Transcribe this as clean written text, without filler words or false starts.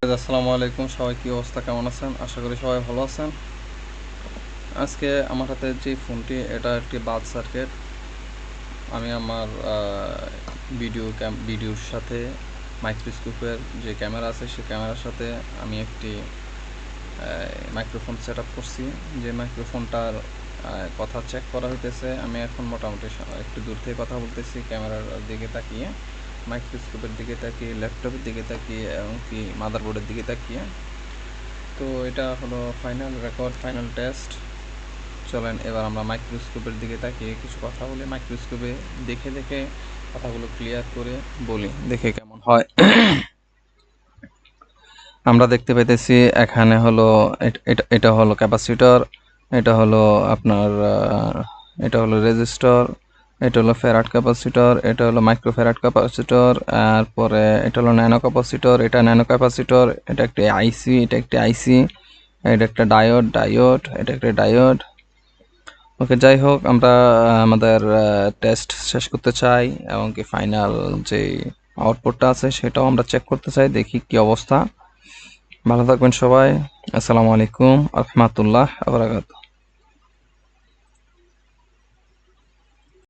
আসসালামু আলাইকুম, সবাই কি অবস্থা, কেমন আছেন? আশা করি সবাই ভালো আছেন। আজকে আমার হাতে যে ফোনটি, এটা একটি বাল্ব সার্কিট। আমি আমার ভিডিওর সাথে মাইক্রোস্কোপের যে ক্যামেরা আছে সেই ক্যামেরার সাথে আমি একটি মাইক্রোফোন সেট আপ করছি। যে মাইক্রোফোনটার কথা চেক করা হইতেছে। আমি এখন মোটামুটি একটু দূর থেকে কথা বলতেছি, ক্যামেরার দিকে তাকিয়ে, মাইক্রোস্কোপের দিকে তাকিয়ে, ল্যাপটপের দিকে তাকিয়ে, এমনকি মাদারবোর্ডের দিকে তাকিয়ে। তো এটা হলো ফাইনাল রেকর্ড, ফাইনাল টেস্ট। চলেন এবার আমরা মাইক্রোস্কোপের দিকে তাকিয়ে কিছু কথা বলি, মাইক্রোস্কোপে দেখে দেখে কথাগুলো ক্লিয়ার করে বলি, দেখে কেমন হয়। আমরা দেখতে পাইতেছি এখানে হলো এটা হলো ক্যাপাসিটর, এটা হলো আপনার এটা হলো রেজিস্টর, এটা হলো ফ্যারাড ক্যাপাসিটর, এটা হলো মাইক্রো ফ্যারাড ক্যাপাসিটর, আর পরে এটা হলো ন্যানো ক্যাপাসিটর, এটা ন্যানো ক্যাপাসিটর, এটা একটি আইসি, এটা একটি আইসি, এটা একটা ডায়োড, এটা একটা ডায়োড। ওকে, যাই হোক, আমরা আমাদের টেস্ট শেষ করতে চাই এবং কি ফাইনাল যে আউটপুটটা আছে সেটাও আমরা চেক করতে চাই, দেখি কি অবস্থা। ভালো থাকবেন সবাই। আসসালামু আলাইকুম আ রহমাতুল্লাহ আ বারাকাতুহু।